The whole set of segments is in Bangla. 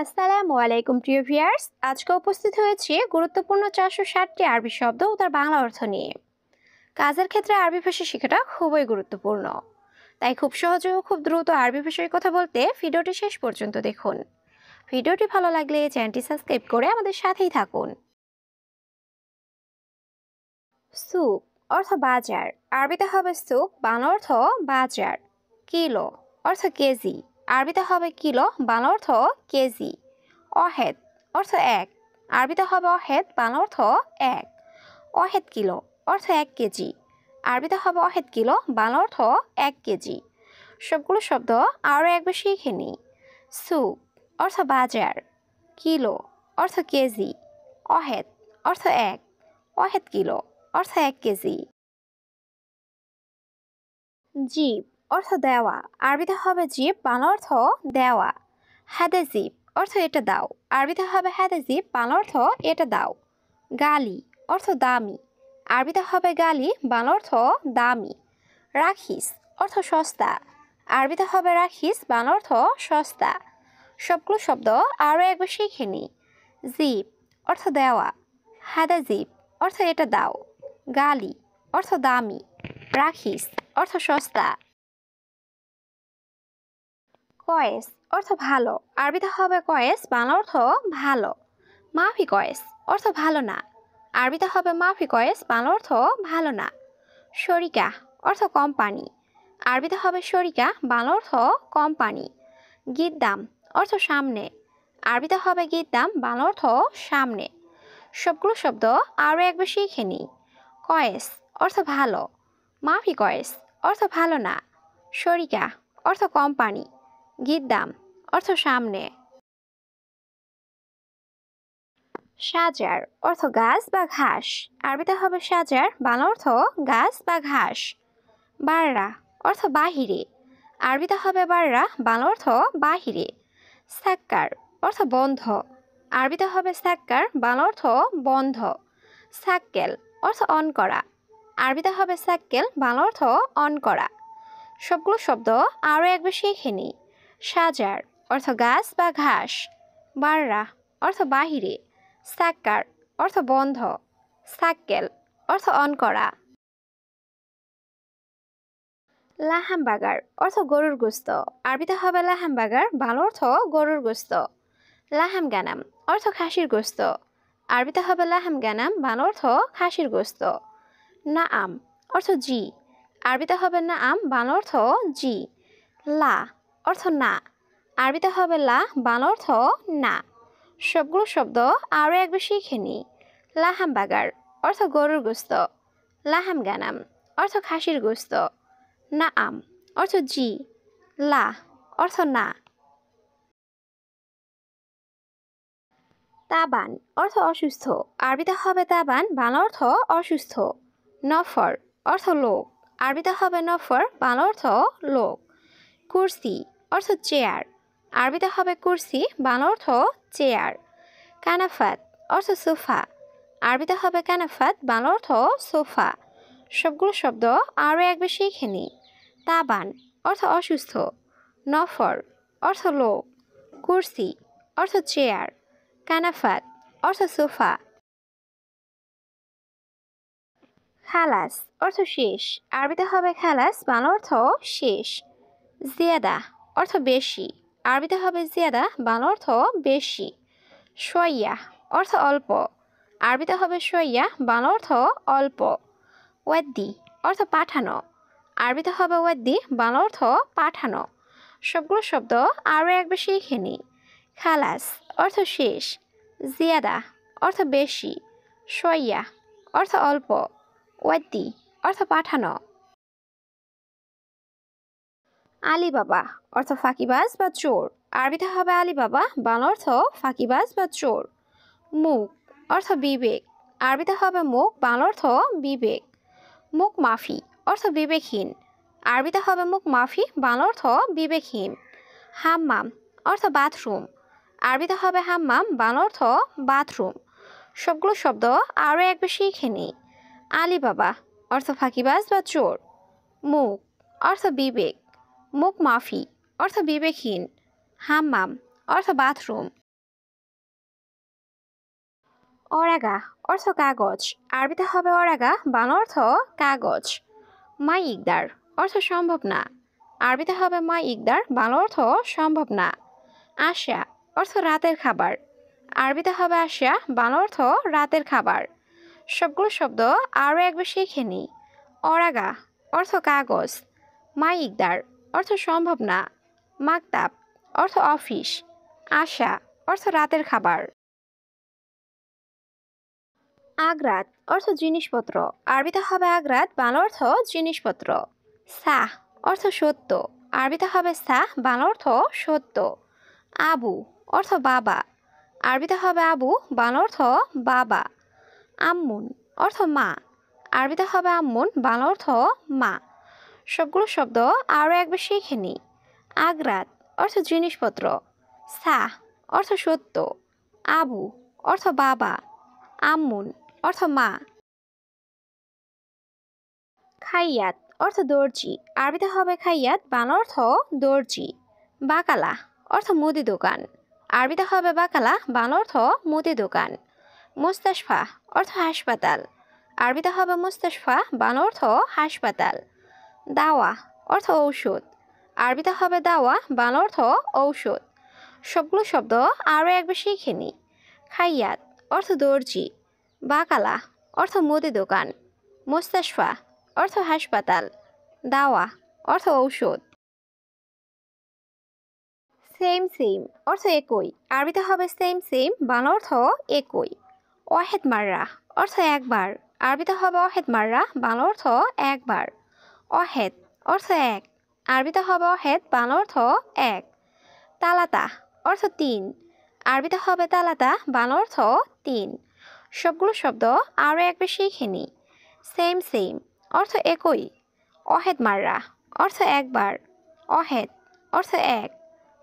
আসসালামু আলাইকুম প্রিয় ভিউয়ার্স, আজকে উপস্থিত হয়েছি গুরুত্বপূর্ণ 460টি আরবি শব্দ ও তার বাংলা অর্থ নিয়ে। কাজের ক্ষেত্রে আরবি ভাষা শেখাটা খুবই গুরুত্বপূর্ণ, তাই খুব সহজে ও খুব দ্রুত আরবি ভাষায় কথা বলতে ভিডিওটি শেষ পর্যন্ত দেখুন। ভিডিওটি ভালো লাগলে চ্যানেলটি সাবস্ক্রাইব করে আমাদের সাথেই থাকুন। সুক অর্থ বাজার, আরবিতে হবে সুক, বাংলা অর্থ বাজার। কিলো অর্থ কেজি, আরবিতে হবে কিলো, বাংলা অর্থ কেজি। অহেদ অর্থ এক, আরবিতে হবে অহেদ, বাংলা অর্থ এক। অহেদ কিলো অর্থ 1 কেজি, আরবিতে হবে অহেদ কিলো, বাংলা অর্থ 1 কেজি। সবগুলো শব্দ আরও একবার শিখে নিই। সুক অর্থ বাজার, কিলো অর্থ কেজি, অহেদ অর্থ 1, অহেদ কিলো অর্থ 1 কেজি। জিব অর্থ দেওয়া, আরবিতে হবে জিব, বাংলা অর্থ দেওয়া। হাদা জিব অর্থ এটা দাও, আরবিতে হবে হাদা জিব, বাংলা অর্থ এটা দাও। গালি অর্থ দামি, আরবিতে হবে গালি, বাংলা অর্থ দামি। রাখিস অর্থ সস্তা, আরবিতে হবে রাখিস, বাংলা অর্থ সস্তা। সবগুলো শব্দ আরও একবার শিখে নিই। জিব অর্থ দেওয়া, হাদা জিব অর্থ এটা দাও, গালি অর্থ দামি, রাখিস অর্থ সস্তা। কয়েস অর্থ ভালো, আরবিতে হবে কয়েস, বাংলা অর্থ ভালো। মাফি কয়েস অর্থ ভালো না, আরবিতে হবে মাফি কয়েস, বাংলা অর্থ ভালো না। শরিকা অর্থ কোম্পানি, আরবিতে হবে শরিকা, বাংলা অর্থ কোম্পানি। গিদ্দাম অর্থ সামনে, আরবিতে হবে গিদ্দাম, বাংলা অর্থ সামনে। সবগুলো শব্দ আরও একবার শিখে নিই। কয়েস অর্থ ভালো, মাফি কয়েস অর্থ ভালো না, শরিকা অর্থ কোম্পানি, গিদ্দাম অর্থ সামনে। সাজার অর্থ গাছ বা ঘাস, আরবিতে হবে সাজার, বাংলা অর্থ গাছ বা ঘাস। বাররা অর্থ বাহিরে, আরবিতে হবে বাররা, বাংলা অর্থ বাহিরে। সাক্কার অর্থ বন্ধ, আরবিতে হবে সাক্কার, বাংলা অর্থ বন্ধ। সাক্কেল অর্থ অন করা, আরবিতে হবে সাক্কেল, বাংলা অর্থ অন করা। সবগুলো শব্দ আরও একবার শিখে নিই। সাজার অর্থ গাছ বা ঘাস, বাররা অর্থ বাহিরে, সাক্কার অর্থ বন্ধ, সাক্কেল অর্থ অন করা। লাহামবাগার অর্থ গরুর গোস্ত, আরবিতে হবে লাহামবাগার, বাংলা অর্থ গরুর গোস্ত। লাহাম গানাম অর্থ খাসির গোস্ত, আরবিতে হবে লাহাম গানাম, বাংলা অর্থ খাসির গোস্ত। নাআম অর্থ জি, আরবিতে হবে নাআম, বাংলা অর্থ জি। লা অর্থ না, আরবিতে হবে লা, বাংলা অর্থ না। সবগুলো শব্দ আরও একবার শিখে নিই। লাহামবাগার অর্থ গরুর গোস্ত, লাহাম গানাম অর্থ খাসির গোস্ত, নাআম অর্থ জি, লা অর্থ না। তাবান অর্থ অসুস্থ, আরবিতে হবে তাবান, বাংলা অর্থ অসুস্থ। নফর অর্থ লোক, আরবিতে হবে নফর, বাংলা অর্থ লোক। কুরসি অর্থ চেয়ার, আরবিতে হবে কুরসি, বাংলা অর্থ চেয়ার। কানাফাত অর্থ সোফা, আরবিতে হবে কানাফাত, বাংলা অর্থ সোফা। সবগুলো শব্দ আরও একবার শিখে নিই। তাবান অর্থ অসুস্থ, নফর অর্থ লোক, কুরসি অর্থ চেয়ার, কানাফাত অর্থ সোফা। খালাস অর্থ শেষ, আরবিতে হবে খালাস, বাংলা অর্থ শেষ। জিয়াদা অর্থ বেশি, আরবিতে হবে জিয়াদা, বাংলা অর্থ বেশি। শোয়া অর্থ অল্প, আরবিতে হবে শোয়া, বাংলা অর্থ অল্প। ওয়াদ্দি অর্থ পাঠানো, আরবিতে হবে ওয়াদ্দি, বাংলা অর্থ পাঠানো। সবগুলো শব্দ আরও একবার শিখে নিই। খালাস অর্থ শেষ, জিয়াদা অর্থ বেশি, শোয়া অর্থ অল্প, ওয়াদ্দি অর্থ পাঠানো। আলিবাবা অর্থ ফাঁকিবাজ বা চোর, আরবিতে হবে আলিবাবা, বাংলা অর্থ ফাঁকিবাজ বা চোর। মুখ অর্থ বিবেক, আরবিতে হবে মুখ, বাংলা অর্থ বিবেক। মুখ মাফি অর্থ বিবেকহীন, আরবিতে হবে মুখ মাফি, বাংলা অর্থ বিবেকহীন। হাম্মাম অর্থ বাথরুম, আরবিতে হবে হাম্মাম, বাংলা অর্থ বাথরুম। সবগুলো শব্দ আরও একবার শিখে নিই। আলিবাবা অর্থ ফাঁকিবাজ বা চোর, মুখ অর্থ বিবেক, মুখ মাফি অর্থ বিবেকহীন, হাম্মাম অর্থ বাথরুম। অরাগা অর্থ কাগজ, আরবিতে হবে অরাগা, বাংলা অর্থ কাগজ। মা ইকদার অর্থ সম্ভব না, আরবিতে হবে মা ইকদার, বাংলা অর্থ সম্ভব না। আশা অর্থ রাতের খাবার, আরবিতে হবে আশা, বাংলা অর্থ রাতের খাবার। সবগুলো শব্দ আরও একবার শিখে নিই। অরাগা অর্থ কাগজ, মা ইকদার অর্থ সম্ভব না, মাকতাব অর্থ অফিস, আশা অর্থ রাতের খাবার। আগ্রাত অর্থ জিনিসপত্র, আরবিতে হবে আগ্রাত, বাংলা অর্থ জিনিসপত্র। সাহ অর্থ সত্য, আরবিতে হবে সাহ, বাংলা অর্থ সত্য। আবু অর্থ বাবা, আরবিতে হবে আবু, বাংলা অর্থ বাবা। আম্মুন অর্থ মা, আরবিতে হবে আম্মুন, বাংলা অর্থ মা। সবগুলো শব্দ আরও একবার শিখে নিই। আগ্রাত অর্থ জিনিসপত্র, সাহ অর্থ সত্য, আবু অর্থ বাবা, আম্মুন অর্থ মা। খাইয়াত অর্থ দর্জি, আরবিতে হবে খাইয়াত, বাংলা অর্থ দর্জি। বাকালা অর্থ মুদি দোকান, আরবিতে হবে বাকালা, বাংলা অর্থ মুদি দোকান। মুস্তাশফা অর্থ হাসপাতাল, আরবিতে হবে মুস্তাশফা, বাংলা অর্থ হাসপাতাল। দাওয়া অর্থ ঔষধ, আরবিতে হবে দাওয়া, বাংলা অর্থ ঔষধ। সবগুলো শব্দ আরও একবার শিখে নিই। খাইয়াত অর্থ দর্জি, বাকালা অর্থ মুদি দোকান, মুস্তাশফা অর্থ হাসপাতাল, দাওয়া অর্থ ঔষধ। সেম সেম অর্থ একই, আরবিতে হবে সেম সেম, বাংলা অর্থ একই। ওয়াহেদ মাররা অর্থ একবার, আরবিতে হবে ওয়াহেদ মাররা, বাংলা অর্থ একবার। ওয়াহেদ অর্থ এক, আরবিতে হবে ওয়াহেদ, বাংলা অর্থ এক। তালাতা অর্থ তিন, আরবিতে হবে তালাতা, বাংলা অর্থ তিন। সবগুলো শব্দ আরও একবার শিখে নিই। সেম সেম অর্থ একই, ওয়াহেদ মাররা অর্থ একবার, ওয়াহেদ অর্থ এক,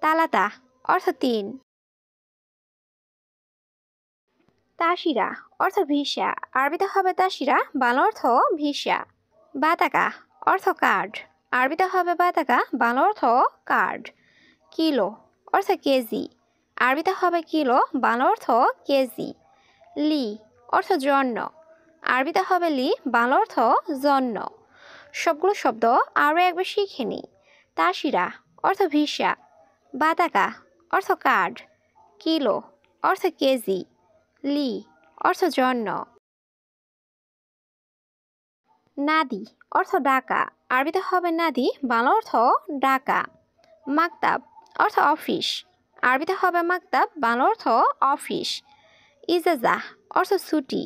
তালাতা অর্থ তিন। তাসিরা অর্থ ভিসা, আরবিতে হবে তাসিরা, বাংলা অর্থ ভিসা। বাতাকা অর্থ কার্ড, আরবিতে হবে বাতাকা, বাংলা অর্থ কার্ড। কিলো অর্থ কেজি, আরবিতে হবে কিলো, বাংলা অর্থ কেজি। লি অর্থ জন্য, আরবিতে হবে লি, বাংলা অর্থ জন্য। সবগুলো শব্দ আরও একবার শিখে নিই। তাসিরা অর্থ ভিসা, বাতাকা অর্থ কার্ড, কিলো অর্থ কেজি, লি অর্থ জন্য। নাদি অর্থ ডাকা, আরবিতে হবে নাদি, বাংলা অর্থ ডাকা। মাকতাব অর্থ অফিস, আরবিতে হবে মাকতাব, বাংলা অর্থ অফিস। ইজাজা অর্থ ছুটি,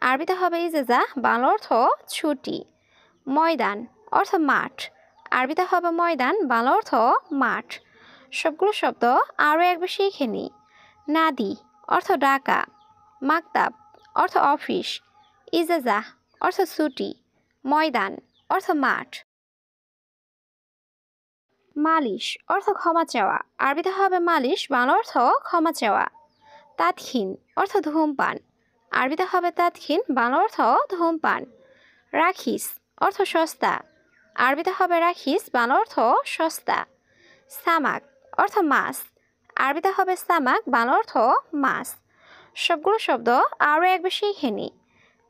আরবিতে হবে ইজাজা, বাংলা অর্থ ছুটি। ময়দান অর্থ মাঠ, আরবিতে হবে ময়দান, বাংলা অর্থ মাঠ। সবগুলো শব্দ আরও একবার শিখে নিই। নাদি অর্থ ডাকা, মাকতাব অর্থ অফিস, ইজাজা অর্থ ছুটি, ময়দান অর্থ মাঠ। মালিশ অর্থ ক্ষমা চাওয়া, আরবিতে হবে মালিশ, বাংলা অর্থ ক্ষমা চাওয়া। তাদখিন অর্থ ধূমপান, আরবিতে হবে তাদখিন, বাংলা অর্থ ধূমপান। রাখিস অর্থ সস্তা, আরবিতে হবে রাখিস, বাংলা অর্থ সস্তা। সামাক অর্থ মাছ, আরবিতে হবে সামাক, বাংলা অর্থ মাছ। সবগুলো শব্দ আরও একবার শিখে নিই।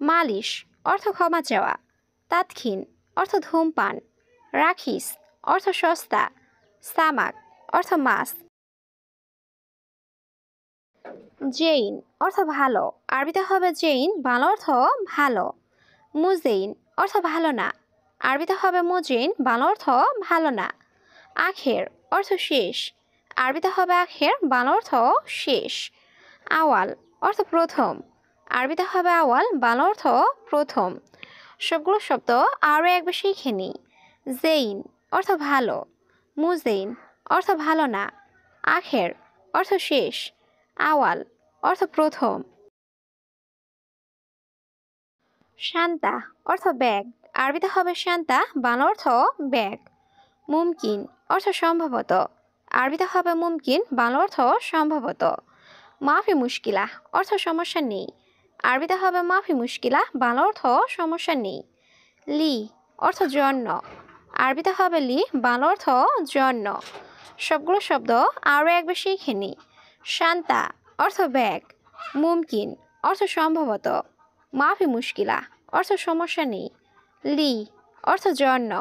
মালিশ অর্থ ক্ষমা চাওয়া, তাদখিন অর্থ ধূমপান, রাখিস অর্থ সস্তা, সামাক অর্থ মাছ। জেইন অর্থ ভালো, আরবিতে হবে জেইন, বাংলা অর্থ ভালো। মুজেইন অর্থ ভালো না, আরবিতে হবে মুজেইন, বাংলা অর্থ ভালো না। আখের অর্থ শেষ, আরবিতে হবে আখের, বাংলা অর্থ শেষ। আওয়াল অর্থ প্রথম, আরবিতে হবে আওয়াল, বাংলা অর্থ প্রথম। সবগুলো শব্দ আরও একবার শিখে নিই। জেইন অর্থ ভালো, মুজেইন অর্থ ভালো না, আখের অর্থ শেষ, আওয়াল অর্থ প্রথম। শান্তা অর্থ ব্যাগ, আরবিতে হবে শান্তা, বাংলা অর্থ ব্যাগ। মুমকিন অর্থ সম্ভবত, আরবিতে হবে মুমকিন, বাংলা অর্থ সম্ভবত। মাফি মুশকিলা অর্থ সমস্যা নেই, আরবিতে হবে মাফি মুশকিলা, বাংলা অর্থ সমস্যা নেই। লি অর্থ জন্য, আরবিতে হবে লি, বাংলা অর্থ জন্য। সবগুলো শব্দ আরও একবার শিখে নিই। শান্তা অর্থ ব্যাগ, মুমকিন অর্থ সম্ভবত। মাফি মুশকিলা অর্থ সমস্যা নেই। লি অর্থ জন্য।